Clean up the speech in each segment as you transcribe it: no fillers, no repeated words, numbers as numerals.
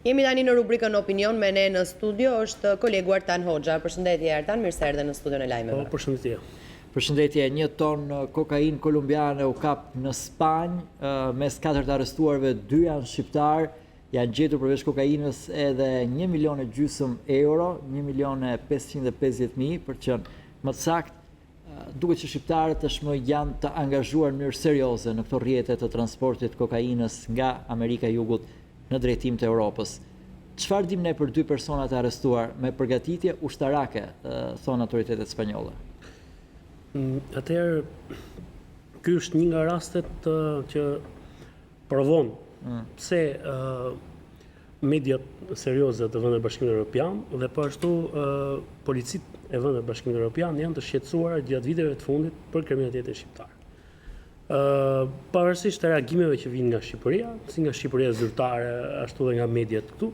Jemi tani në rubrikën Opinion, me ne në studio është kolegu Artan Hoxha. Përshëndetje Artan, mirë se erdhe në studion e lajmeve. Përshëndetje. Përshëndetje, 1 ton kokainë kolumbiane u kap në Spanjë, mes 4 arrestuarve 2 janë shqiptar, janë gjetur përveç kokainës edhe 1,5 milion euro, 1.550.000 për qenë më sakt. Duket që shqiptarët tashmë janë të angazhuar në mënyrë serioze në këto rrjete të transportit kokainës nga Amerika e Jugut në drejtim të Europës. Çfarë dim ne për 2 persona të arrestuar me përgatitje ushtarake, thonë autoritetet spanjolle? Atëherë, ky është një nga rastet që provon pse mediat serioze të Vendit Bashkimit Evropian dhe po ashtu policitë e Vendit Bashkimit Evropian janë të shqetësuar gjatë viteve të fundit për kriminalitetin shqiptar. Pavarësisht të reagimeve që vinë nga Shqipëria, si nga Shqipëria zyrtare, ashtu dhe nga mediat këtu,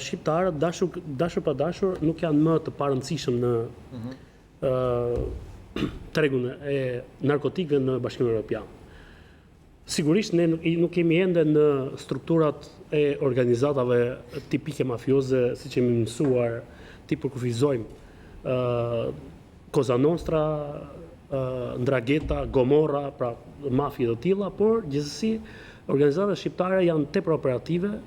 shqiptarët dashur pa dashur nuk janë më të parëndësishëm në tregun e narkotikëve në Bashkimin Evropian. Sigurisht ne nuk kemi ende në strukturat e organizatave tipike mafioze, siç jemi mësuar, ti përkufizojmë Cosa Nostra, Ndragheta, Gomorra, pra mafie të tilla, por gjithsesi organizatat shqiptare janë tepër operative,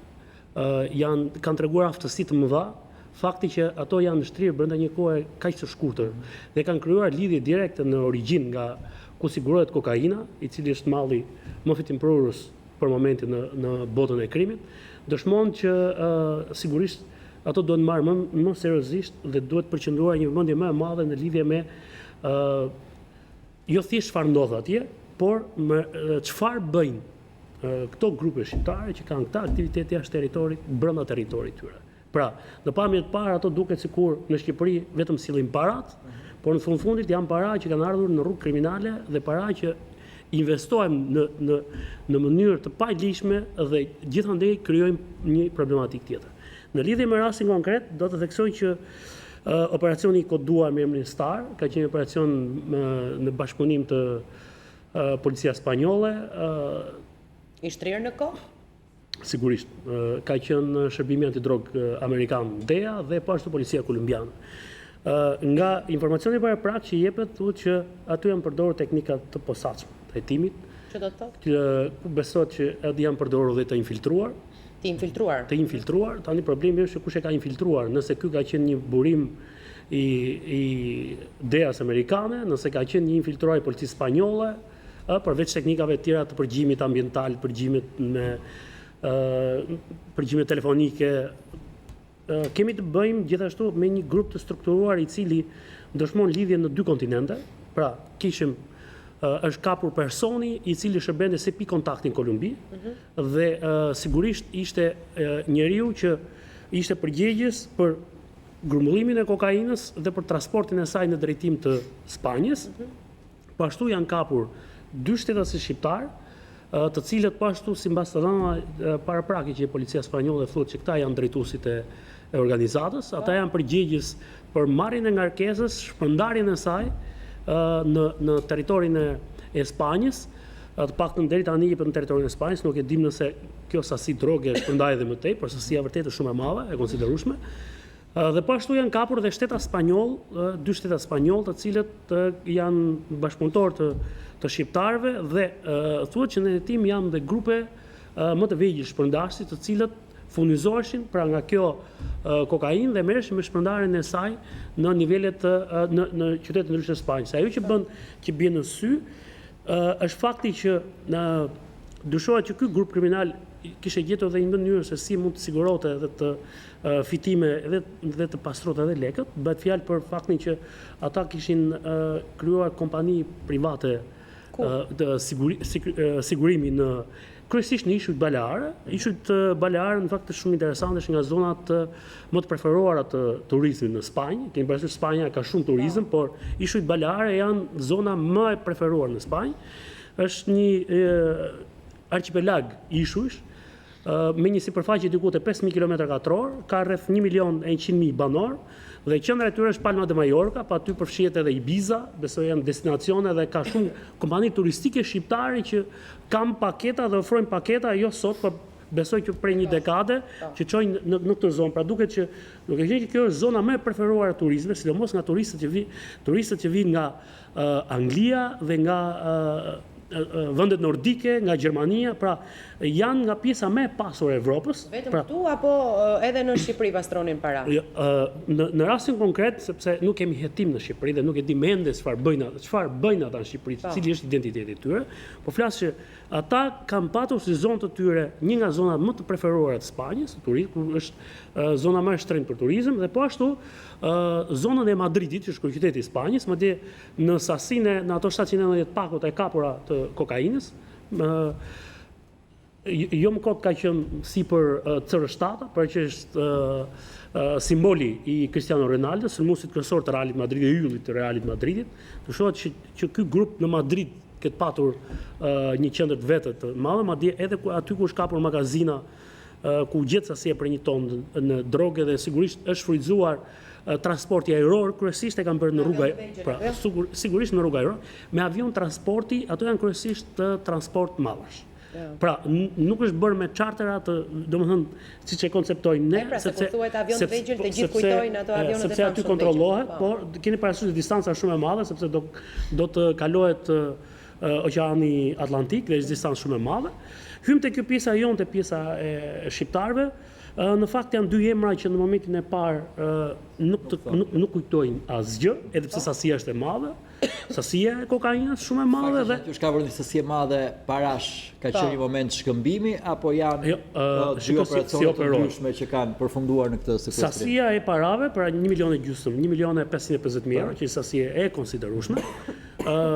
kanë treguar aftësi të mëdha, fakti që ato janë shtrirë brenda një kohe kaq të shkurtër dhe kanë krijuar lidhje direkte në origjinë nga ku sigurohet kokaina, i cili është malli më fitimprurës për momentin në botën e krimit, dëshmon që sigurisht ato duhet marrë më seriozisht dhe duhet përqendruar një vëmendje më e madhe në lidhje me jo thjesht çfarë ndodh atje, por çfarë bëjnë këto grupe shqiptare që kanë këta aktivitete jashtë territorit, brenda territorit tyre. Pra, në pamje të parë ato duket sikur në Shqipëri vetëm sillin parat, por në fundit janë para që kanë ardhur në rrugë kriminale dhe para që investojmë në mënyrë të paligjshme dhe gjithandej krijojmë një problematik tjetër. Në lidhje me rastin konkret, do të theksoj që operacioni i koduar me emrin Star ka qenë operacion në bashkëpunim të policia spanjolle. I shtrirë në kohë? Sigurisht, ka qenë shërbimi antidrog amerikan DEA dhe po ashtu policia kolumbiane. Nga informacioni paraprak që jepet, thuhet që aty janë përdorur teknika të posaçme të hetimit. Që do të thotë? Ku besohet që janë përdorur dhe të infiltruar. Të infiltruar. Tani problemi është kush e ka infiltruar, nëse ky ka qenë një burim i DEA-s amerikane, nëse ka qenë një infiltruar i policisë spanjolle, përveç teknikave të tjera të përgjimit ambiental, përgjime telefonike, kemi të bëjmë gjithashtu me një grup të strukturuar i cili dëshmon lidhje në 2 kontinente. Pra, është kapur personi i cili shërbente si pikë kontakti në Kolumbi dhe sigurisht ishte njeriu që ishte përgjegjës për grumbullimin e kokainës dhe për transportin e saj në drejtim të Spanjës. Pashtu janë kapur 2 shtetësi shqiptar, të cilët pashtu sipas të dhënave paraprake që policia spanjolle thotë që këta janë drejtuesit e organizatës, ata janë përgjegjës për marrjen e ngarkesës, shpërndarjen e saj në territorin e Spanjës, të paktën deri tani jepet në territorin e Spanjës, nuk e dim nëse kjo sasi droge shpërndahet edhe më tej, por sasia vërtet është shumë e madhe, e konsiderueshme. Dhe po ashtu janë kapur dhe 2 shteta spanjoll, të cilët janë bashkëpunëtor të shqiptarëve dhe thuhet që në hetim janë dhe grupe më të vegjël shpërndarësi, të cilët furnizoheshin pra nga kjo kokainë dhe merreshin me shpërndarjen e saj në nivelet në qytete të ndryshme të Spanjës. Ajo që bie në sy është fakti që dyshohet që ky grup kriminal kishte gjetur edhe një mënyrë se si mund të sigurote edhe të fitime edhe të pastrote edhe lekët. Bëhet fjalë për faktin që ata kishin krijuar kompani private të sigurimi në kryesisht në ishujt Baleare. Ishujt Baleare në fakt është shumë interesante, është nga zonat më të preferuara të turizmit në Spanjë. Kemi parasysh Spanja ka shumë turizëm, por ishujt Baleare janë zona më e preferuar në Spanjë. Është një archipelag ishujsh me një sipërfaqe diku te 5000 km2, ka rreth 1.100.000 banor dhe qendra e tyre është Palma de Mallorca, pa aty përfshihet edhe Ibiza, besoj janë destinacione dhe ka shumë kompani turistike shqiptare që kanë paketa dhe ofrojnë paketa jo sot, por besoj që prej një dekade që çojnë në këtë zonë. Pra duket që kjo është zona më e preferuar e turistëve, sidomos nga turistët që vinë nga Anglia dhe nga vendet nordike, nga Gjermania, pra janë nga pjesa më e pasur e Evropës. Vetëm këtu apo edhe në Shqipëri pastronin para? Në rastin konkret, sepse nuk kemi hetim në Shqipëri dhe nuk e di mende çfarë bëjnë ata në Shqipëri, cili është identiteti i tyre, po flas që ata kanë patur si zonë të tyre një nga zonat më të preferuara të Spanjës, ku është zona më e shtrenjtë për turizëm, dhe po ashtu zonën e Madridit, që është kryeqyteti i Spanjës, madje në sasinë në ato 790 pakut e kapura të kokainës, jo më kot ka qenë sipër CR7, por që është simboli i Cristiano Ronaldo, sulmuesit kryesor të Realit Madridit dhe yllit të Realit Madridit. Të shohet që ky grup në Madrid këtë patur një qendër të vetë të madhe, madje edhe aty ku është kapur magazina, ku gjet sasi për 1 tonë në drogë dhe sigurisht është frydzuar transporti ajror, kryesisht e kanë bërë në rrugë, pra sigurisht në rrugë ajror, me avion transporti, ato janë kryesisht transport mallësh. Pra nuk është bërë me chartera domethënë siç e konceptojmë ne, sepse thuhet avion të vegjël të gjithë kujtojnë ato avionet e famshme. Sepse aty kontrollohet, por keni parasysh distanca shumë e madhe sepse do të kalohet Oqeani Atlantik dhe është distancë shumë e madhe. Hym te kjo pjesa jonë, te pjesa e shqiptarëve. Në fakt janë 2 emra që në momentin e parë nuk kujtojnë asgjë, edhe pse sasia është e madhe. Sasia e kokainës shumë e madhe dhe që ka vërtet sasi e madhe parash ka qenë një moment shkëmbimi apo janë dy operacione të ndryshme që kanë përfunduar në këtë sekuestrim? Sasia e parave pra 1,5 milion, 1,550,000 euro, që është sasie e konsiderueshme.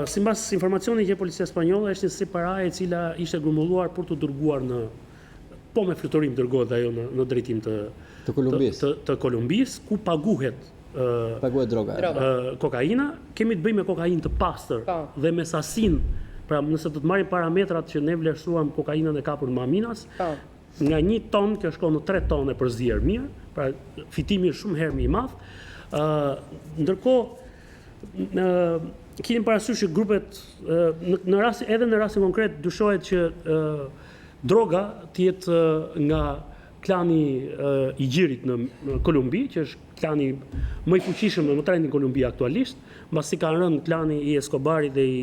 Sipas informacionit që policia spanjolle është një si paraje e cila ishte grumbulluar për të dërguar po me fluturim dërgohet ajo në drejtim të Kolumbisë, ku paguhet droga. Kokaina, kemi të bëjmë me kokainë të pastër dhe me sasin, pra nëse do të marrim parametrat që ne vlerësuam kokainën e kapur në Maminas, nga 1 ton kjo shkon në 3 tonë për zier mirë, pra fitimi është shumë herë më i madh. Ndërkohë keni parasysh që grupet edhe në rastin konkret dyshohet që droga të jetë nga klani i Gjirit në Kolumbi, që është klani më i fuqishëm dhe më trajnë në Kolumbi aktualisht, mbasi ka rënë klani i Escobarit dhe i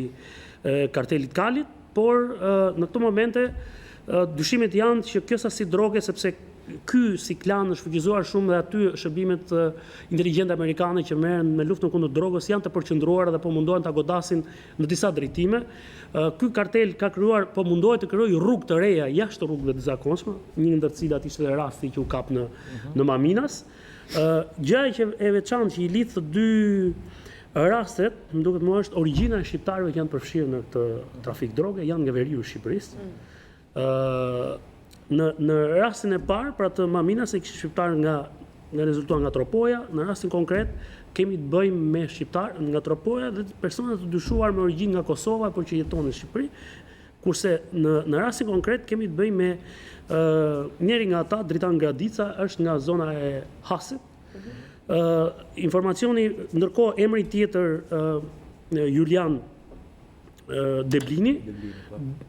kartelit Kalit, por në këto momente dyshimet janë që kjo sasi droge, sepse ky si klan është fuqizuar shumë dhe aty shërbimet inteligjente amerikane që merren me luftën kundër drogës janë të përqendruara dhe po mundohen ta godasin në disa drejtime. Ky kartel ka krijuar, po mundohet të krijojë rrugë të reja jashtë rrugëve të zakonshme, një ndër të cilat ishte rasti që u kap në Maminas. Gjëja që e veçantë që i lidh të dy rastet, më duket më është origjina e shqiptarëve që janë përfshirë në këtë trafik droge, janë nga veriu i Shqipërisë. Në rastin e parë, pra të Maminas e kishte shqiptar nga rezultuar nga Tropoja, në rastin konkret kemi të bëjmë me shqiptar nga Tropoja dhe persona të dyshuar me origjinë nga Kosova, por që jeton në Shqipëri, kurse në rastin konkret kemi të bëjmë me njëri nga ata, Dritan Gradica, është nga zona e Hasit. Informacioni, ndërkohë emri tjetër Julian Deblini,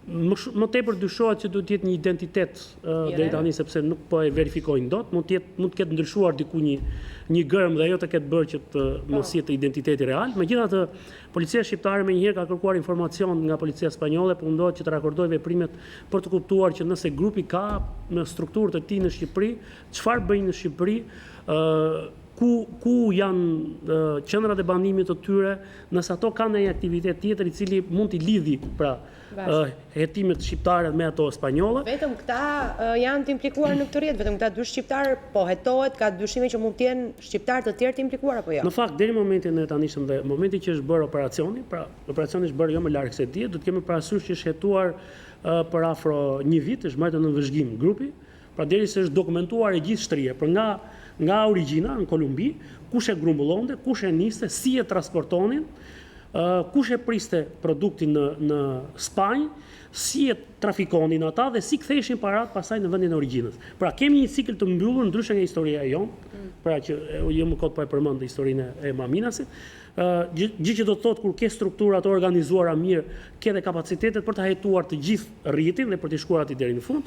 më tepër dyshohet që duhet të jetë një identitet deri tani sepse nuk po e verifikojnë dot, mund të ketë ndryshuar diku një gërm dhe ajo të ketë bërë që të mos jetë identiteti real. Megjithatë, policia shqiptare menjëherë ka kërkuar informacion nga policia spanjolle, po mundohet që të rakordojë veprimet për të kuptuar që nëse grupi ka në strukturët e tij në Shqipëri, çfarë bëjnë në Shqipëri, ku janë qendrat e banimit të tyre, nëse ato kanë një aktivitet tjetër i cili mund t'i lidhi pra hetimet shqiptare me ato spanjolle. Vetëm këta janë të implikuar në këtë rrjet, vetëm këta 2 shqiptarë, po hetohet, ka dyshime që mund të jenë shqiptarë të tjerë të implikuar apo jo? Në fakt, deri në momentin e tanishëm dhe momenti që është bërë operacioni, pra operacioni është bërë jo më larg se dihet, do të kemi parasysh që është hetuar për afro 1 vit, është marrë në vëzhgim grupi, pra derisa është dokumentuar e gjithë shtrirja, për nga origjina në Kolumbi, kush e grumbullonte, kush e niste, si e transportonin, kush e priste produktin në Spanjë, si e trafikonin ata dhe si ktheheshin parat pasaj në vendin e origjinës. Pra kemi një cikël të mbyllur ndryshe nga historia jonë, pra që jo më kot po e përmend historinë e Maminasit. Gjë që do të thotë kur ke struktura të organizuara mirë, ke dhe kapacitetet për të hetuar të gjithë rritin dhe për të shkuar aty deri në fund.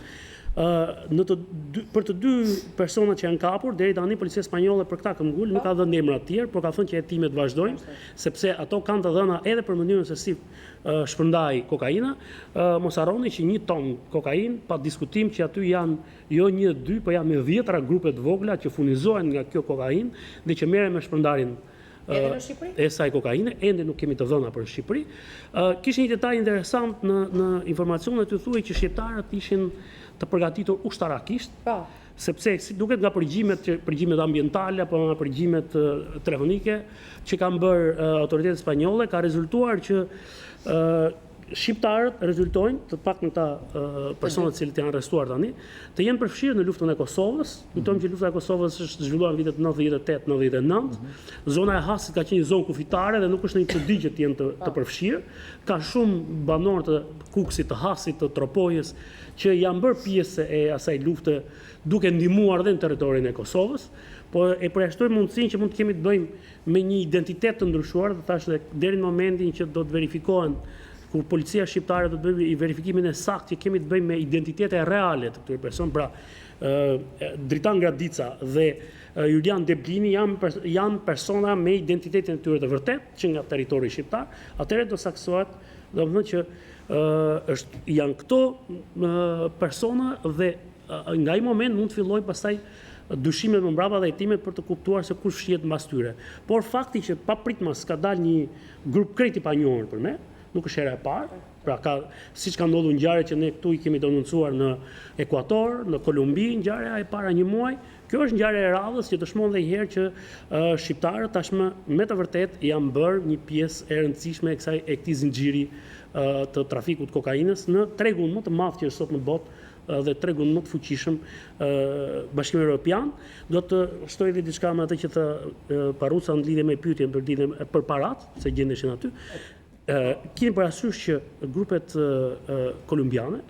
Për të dy personat që janë kapur, deri tani policia spanjolle për këta këmbgul nuk ka dhënë emra të tjerë, por ka thënë që hetimet vazhdojnë, sepse ato kanë të dhëna edhe për mënyrën se si shpërndai kokaina. Mos harroni që 1 ton kokainë, pa diskutim që aty janë jo 1-2, por janë me 10 grupe të vogla që furnizohen nga kjo kokainë dhe që merren me shpërndarjen e saj kokaine, ende nuk kemi të dhëna për Shqipëri. Kishte një detaj interesant në informacionet të thuaj që shqiptarët ishin të përgatitur ushtarakisht, sepse si duket nga përgjimet ambientale apo nga përgjimet telefonike që kanë bërë autoritetet spanjolle, ka rezultuar që shqiptarët rezultojnë, të paktën këta personat që janë arrestuar tani, të jenë përfshirë në luftën e Kosovës. Kujtojmë që lufta e Kosovës është zhvilluar në vitet 98-99. Zona e Hasit ka qenë zonë kufitare dhe nuk është një çudi që të jenë të përfshirë. Ka shumë banorë të Kukësit, të Hasit, të Tropojës që janë bërë pjesë e asaj lufte duke ndihmuar dhe në territorin e Kosovës. Po e përjashtojmë mundësinë që mund të kemi të bëjmë me një identitet të ndryshuar, dhe thashë deri në momentin që do të verifikohen kur policia shqiptare do të bëjë verifikimin e saktë që kemi të bëjmë me identitete reale të këtyre personave, pra Dritan Gradica dhe Julian Deblini janë persona me identitetin e tyre të vërtet që nga territori shqiptar, atëherë do saksohet, domethënë që janë këto persona dhe nga ai moment mund të fillojë pastaj dyshimet më mbrapa dhe hetimet për të kuptuar se kush fshihet mbas tyre. Por fakti që papritmas ka dalë një grup krejt i panjohur për me, nuk është hera e parë, pra siç ka ndodhur ngjarje që ne këtu i kemi denoncuar në Ekuator, në Kolumbi, ngjarja e para një muaj. Kjo është ngjarje e radhës që dëshmon edhe një herë që shqiptarët tashmë me të vërtetë janë bërë një pjesë e rëndësishme e këtij zinxhiri të trafikut kokainës në tregun më të madh që është sot në botë dhe tregun më të fuqishëm Bashkimi Evropian. Do të shtoj edhe diçka me atë që tha Parruca në lidhje me pyetjen për parat, se gjendeshin aty. Keni parasysh që grupet kolumbiane,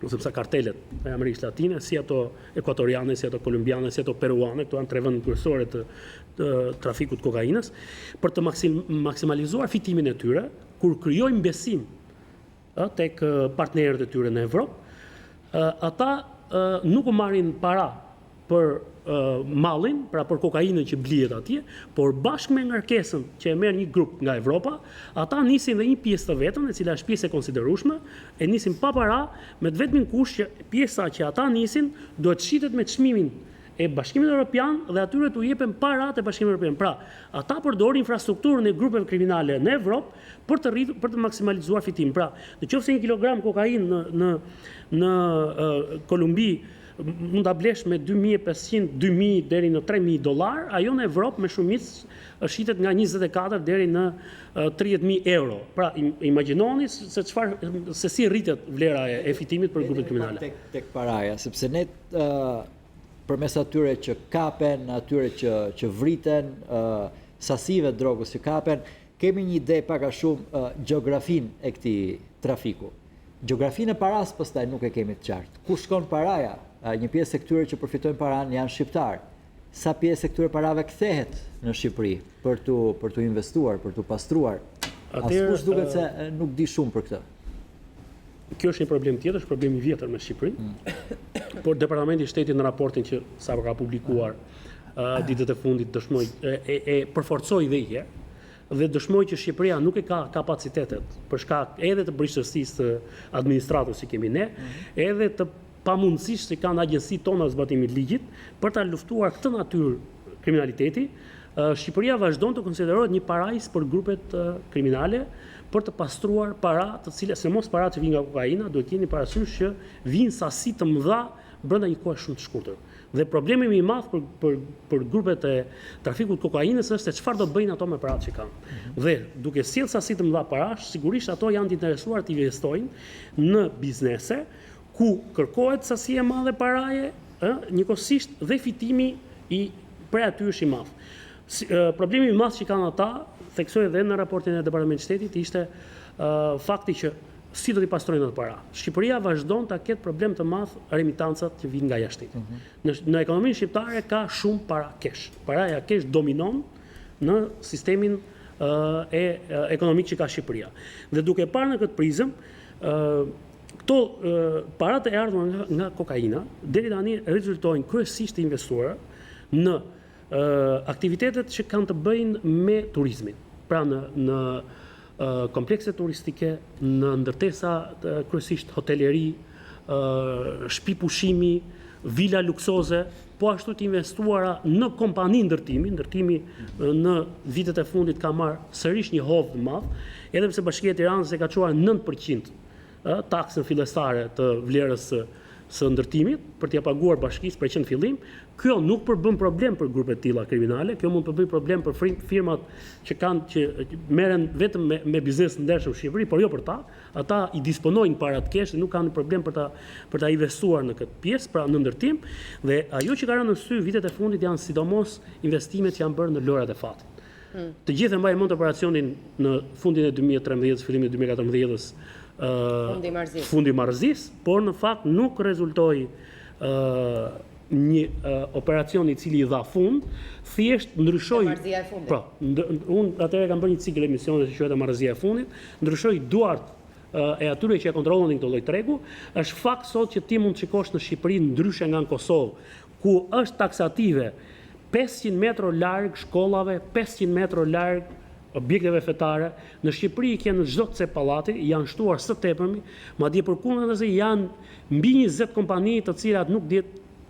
ose pse kartelet e Amerikës Latine, si ato ekuatoriane, si ato kolumbiane, si ato peruane, këto janë 3 vende kryesore të trafikut kokainës, për të maksimalizuar fitimin e tyre, kur krijojnë besim tek partnerët e tyre në Evropë, ata nuk u marrin para për mallin, pra për kokainën që blihet atje, por bashkë me ngarkesën që e merr një grup nga Evropa, ata nisin dhe një pjesë të vetën, e cila është pjesë e konsiderueshme, e nisin pa para, me të vetmin kush që pjesa që ata nisin do të shitet me çmimin e Bashkimit Evropian dhe atyre t'u jepen parat e Bashkimit Evropian. Pra, ata përdorin infrastrukturën e grupeve kriminale në Evropë për të maksimalizuar fitimin. Pra, nëse 1 kilogram kokainë në Kolumbi mund ta blesh me 2.500, 2.000 deri në $3.000, ajo në Evropë me shumicë shitet nga 24 deri në 30.000 euro. Pra, imagjinoni se si rritet vlera e fitimit për grupet kriminale. Tek paraja, sepse ne përmes atyre që kapen, atyre që vriten, sasive drogës që kapen, kemi një ide pak a shumë gjeografin e këtij trafiku. Gjeografin e paras pastaj nuk e kemi të qartë. Ku shkon paraja? Një pjesë e këtyre që përfitojnë paran janë shqiptarë. Sa pjesë e këtyre parave kthehet në Shqipëri për tu investuar, për tu pastruar? Askush duket se nuk di shumë për këtë. Kjo është një problem tjetër, është problem i vjetër me Shqipërinë. Por Departamenti i Shtetit në raportin që sapo ka publikuar ditët e fundit dëshmoi e përforcoi dhe një dhe dëshmoi që Shqipëria nuk e ka kapacitetet për shkak edhe të brishësisë të administratës që kemi ne, edhe të pamundësisht që kanë agjensitë tona zbatimit ligjit për ta luftuar këtë natyrë kriminaliteti. Shqipëria vazhdon të konsiderohet një parajs për grupet kriminale për të pastruar para të cilat, sidomos para që vijnë nga kokaina, duhet keni parasysh që vijnë sasi të mëdha brenda një kohe shumë të shkurtër. Dhe problemi më i madh për grupet e trafikut kokainës është se çfarë do bëjnë ato me paratë që kanë. Dhe duke sjellë sasi të mëdha parash, sigurisht ato janë të interesuar të investojnë në biznese ku kërkohet sasi e madhe paraje, njëkohësisht dhe fitimi prej aty është i madh. Problemi i madh që kanë ata, theksoj edhe në raportin e Departamentit të Shtetit, ishte fakti që si do t'i pastrojnë ato para. Shqipëria vazhdon ta ketë problem të madh remitancat që vijnë nga jashtë. Në ekonominë shqiptare ka shumë para kesh. Paraja kesh dominon në sistemin ekonomik që ka Shqipëria. Dhe duke parë në këtë prizëm, këto parat e ardhur nga kokaina deri tani rezultojnë kryesisht të investuara në aktivitetet që kanë të bëjnë me turizmin. Pra në komplekse turistike, në ndërtesa kryesisht hoteleri, shtëpi pushimi, vila luksoze, po ashtu të investuara në kompani ndërtimi. Ndërtimi në vitet e fundit ka marrë sërish një hovë të madh, edhe pse Bashkia e Tiranës e ka çuar 9% taksën fillestare të vlerës së ndërtimit për t'ia paguar bashkisë për qenë fillim. Kjo nuk përbën problem për grupe të tilla kriminale, kjo mund të bëjë problem për firmat që merren vetëm me biznes ndershëm në Shqipëri, por jo për ta. Ata i disponojnë parat kesh dhe nuk kanë problem për ta investuar në këtë pjesë, pra në ndërtim, dhe ajo që ka rënë në sy vitet e fundit janë sidomos investimet që janë bërë në lojrat e fatit. Të gjithë e mbajnë mend operacionin në fundin e 2013, fillimin e 2014-s, fundi Marrëzis, por në fakt nuk rezultoi një operacion i cili i dha fund, thjesht ndryshoi. Marrëzia e fundit. Po, unë atëherë kam bërë një cikël emisione që quhet Marrëzia e fundit, ndryshoi duart e atyre që e kontrollonin këtë lloj tregu. Është fakt sot që ti mund të shikosh në Shqipëri ndryshe nga në Kosovë, ku është taksative 500 metro larg shkollave, 500 metro larg objekteve fetare. Në Shqipëri i kanë në çdo cep pallati, janë shtuar së tepërmi, madje përkundërse janë mbi 20 kompani të cilat nuk dihet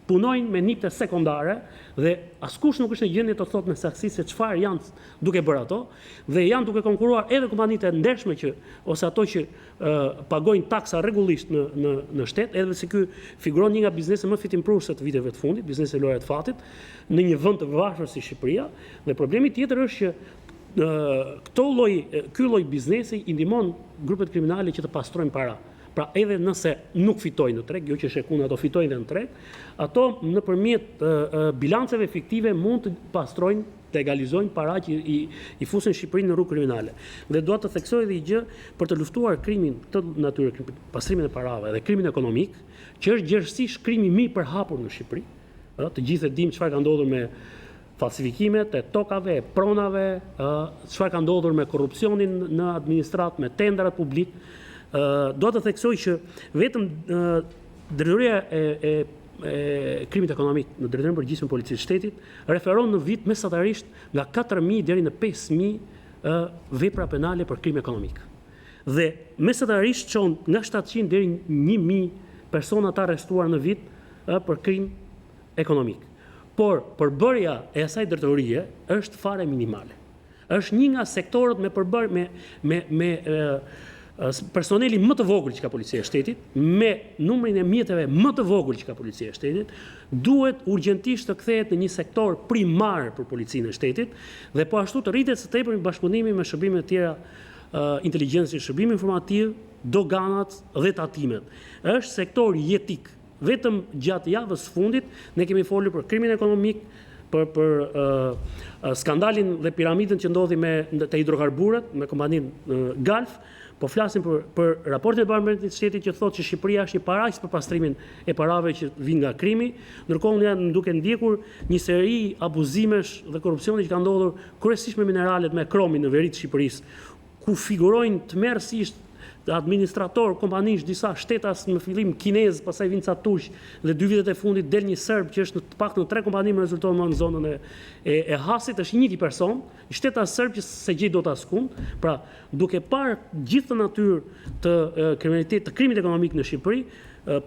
punojnë me nipte sekondare dhe askush nuk është në gjendje të thotë me saksi se çfarë janë duke bërë ato, dhe janë duke konkuruar edhe kompanitë e ndershme ose ato që pagojnë taksa rregullisht në shtet, edhe se ky figuron një nga bizneset më fitimprurëse të viteve të fundit, biznesi i lojrave të fatit, në një vend të varfër si Shqipëria, dhe problemi tjetër është që ky lloj biznesi i ndihmon grupet kriminale që të pastrojnë para. Pra edhe nëse nuk fitojnë në treg, jo që shekun ato fitojnë dhe në treg, ato nëpërmjet bilanceve fiktive mund të pastrojnë, të egalizojnë para që i fusin Shqipërinë në rrugë kriminale. Dhe dua të theksoj edhe një gjë për të luftuar krimin të natyrë, pastrimin e parave dhe krimin ekonomik, që është gjithsesi krimi më i përhapur në Shqipëri. Të gjithë e dimë çfarë ka ndodhur me falsifikimet e tokave, e pronave, çfarë ka ndodhur me korrupsionin në administratë, me tendrat publik. Do të theksoj që vetëm drejtoria e krimit ekonomik në drejtorinë përgjithshme policisë shtetit referon në vit mesatarisht nga 4.000 deri në 5.000 vepra penale për krim ekonomik. Dhe mesatarisht çon nga 700 deri 1.000 persona të arrestuar në vit për krim ekonomik. Por përbërja e asaj drejtorie është fare minimale. Është një nga sektorët me përbërje me personeli më të vogël që ka policia e shtetit, me numrin e mjeteve më të vogël që ka policia e shtetit, duhet urgjentisht të kthehet në një sektor primar për policinë e shtetit, dhe po ashtu të rritet së tepër bashkëpunimi me shërbimet e tjera inteligjencë, shërbimi informativ, doganat dhe tatimet. Është sektor jetik. Vetëm gjatë javës fundit ne kemi folur për krimin ekonomik, për skandalin dhe piramidën që ndodhi te hidrokarburët me kompaninë Galf. Po flasim për raportin e Parlamentit të Shtetit që thotë që Shqipëria është një paraqës për pastrimin e parave që vijnë nga krimi, ndërkohë ne jam duke ndjekur një seri abuzimesh dhe korrupsioni që ka ndodhur kryesisht me mineralet, me kromin në veri të Shqipërisë, ku figurojnë tmerrsisht administrator, kompanish, disa shtetas në fillim kinez, pastaj vinë ca turq, dhe 2 vitet e fundit del një serb që është në paktën 3 kompani më rezulton në zonën e Hasit, është një person, shtetas serb që se gjej dot askund. Pra, duke parë gjithë natyrë të kriminalitetit, të krimit ekonomik në Shqipëri,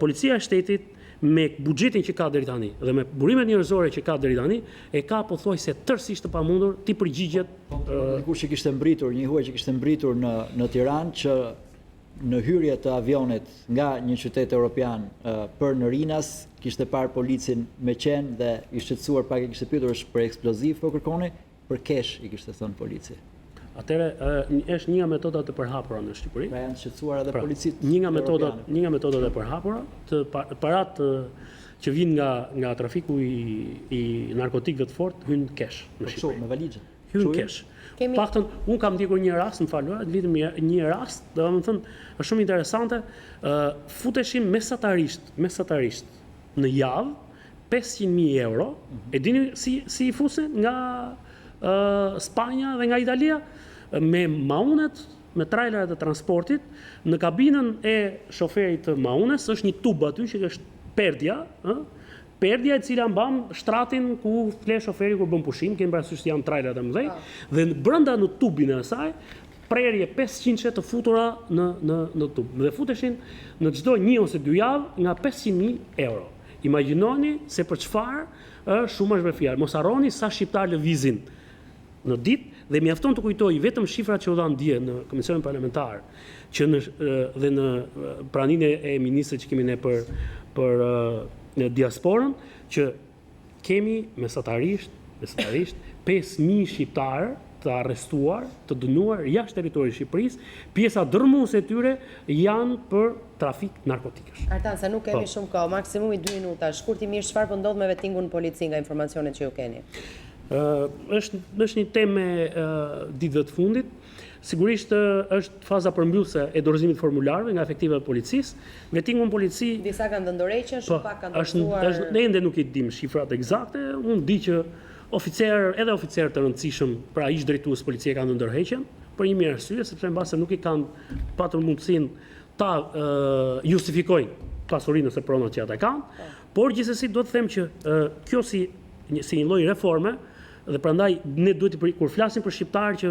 policia e shtetit me buxhetin që ka deri tani dhe me burimet njerëzore që ka deri tani, e ka pothuajse tërësisht të pamundur ti përgjigjet. Dikush që kishte mbritur, një huaj që kishte mbritur në Tiranë, që në hyrje të avionit nga një qytet evropian për në Rinas, kishte parë policin me qenë dhe i shqetësuar, pak e kishte pyetur është për eksploziv po kërkoni, për kesh i kishte thënë polici. Atëherë është një nga metodat e përhapura në Shqipëri. Pra janë shqetësuar edhe policit. Një nga metodat e përhapura, parat që vijnë nga trafiku i narkotikëve të fortë hynë kesh në Shqipëri. Me valigje. hyn kesh. Paktën un kam ndjekur një rast, më falë, vetëm një rast, domethënë është shumë interesante, futeshin mesatarisht në javë 500.000 euro. E dini si i fusin nga Spanja dhe nga Italia me maunet, me trailerat e transportit, në kabinën e shoferit të maunes është një tub aty që është perdja, perdja e cila mban shtratin ku fle shoferi kur bën pushim, kemi parasysh janë trailerat e mëdhenj, dhe brenda në tubin e saj prerje 500 të futura në tub. Dhe futeshin në çdo 1 ose 2 javë nga 500.000 euro. Imagjinoni se për çfarë shumë është për fjalë. Mos harroni sa shqiptar lëvizin në ditë, dhe mjafton të kujtoj vetëm shifrat që u dhanë dje në Komisionin Parlamentar, që dhe në praninë e ministrit që kemi ne për diasporën, që kemi mesatarisht 5.000 shqiptarë të arrestuar, të dënuar jashtë territorit të Shqipërisë, pjesa dërmuese e tyre janë për trafik narkotikësh. Artan, se nuk kemi shumë kohë, maksimumi 2 minuta. Shkurtimisht, çfarë po ndodh me vettingun polici nga informacionet që ju keni? Është një temë ditëve të fundit. Sigurisht është faza përmbyllëse e dorëzimit formularëve nga efektivat e policisë. Vettingun polici disa kanë ndërhequr, shumë pak kanë dorëzuar. Ne ende nuk i dim shifrat eksakte. Unë di që edhe oficerë të rëndësishëm, pra ish drejtues policie kanë ndërheqen për një mirë arsye, sepse mbase nuk i kanë patur mundësinë ta justifikojnë pasurinë ose pronat që ata kanë. Por gjithsesi do të them që kjo si një lloj reforme, dhe prandaj ne duhet kur flasim për shqiptarë që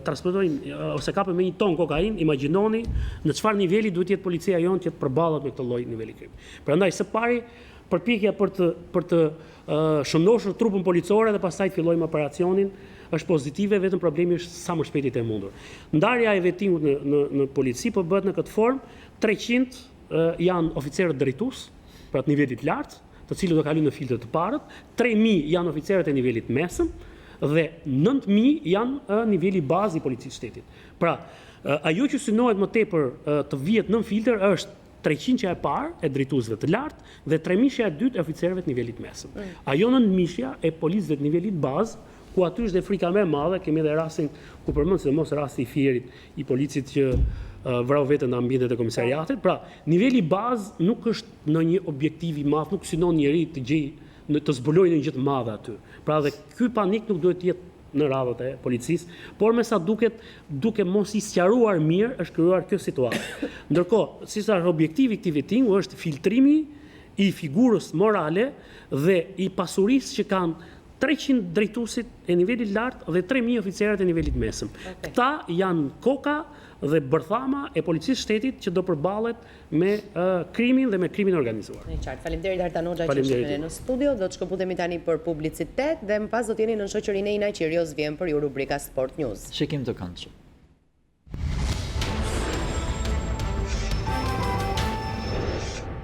transportojnë ose kapën me 1 ton kokainë, imagjinoni në çfarë niveli duhet jetë policia jonë që të përballet me këtë lloj niveli krimi. Prandaj së pari përpjekja për të shëndoshur trupën policore dhe pastaj fillojmë operacionin është pozitive, vetëm problemi është sa më shpejt e mundur. Ndarja e vettingut në polici po bëhet në këtë formë, 300 janë oficerët drejtues për atë nivelit lart, të cilët do kalojnë në filtrat të parët, 3.000 janë oficerët e nivelit mesëm dhe 9.000 janë niveli bazë i policisë shtetit. Pra, ajo që synohet më tepër të vihet nën filtr është 300 e parë e drejtuesve të lartë dhe 3.000 e dytë e oficerëve të nivelit mesëm. Ajo 9.000 e policëve të nivelit bazë, ku aty është dhe frika më e madhe, kemi edhe rastin ku përmend sidomos rasti i Fierit, i policit që vrau veten në ambientet e komisariatit. Pra, niveli bazë nuk është në një objektiv i madh, nuk synon njeri të zbulojë një gjë të madhe aty. Pra, dhe ky panik nuk duhet të jetë në radhët e policisë, por me sa duke mos i sqaruar mirë është krijuar kjo situatë. Ndërkohë, si sa objektivi i këtij vettingu është filtrimi i figurës morale dhe i pasurisë që kanë 300 drejtuesit e nivelit lartë dhe 3.000 oficerët e nivelit mesëm. Këta janë koka dhe bërthama e policisë shtetit që do përballet me krimin dhe me krimin organizuar. Në qartë, faleminderit Artan Hoxha që ishte në studio, do të shkëputemi tani për publicitet dhe më pas do të jeni në shoqërinë e Ina Qirios vjen për ju rubrika Sport News. Shikim të këndshëm.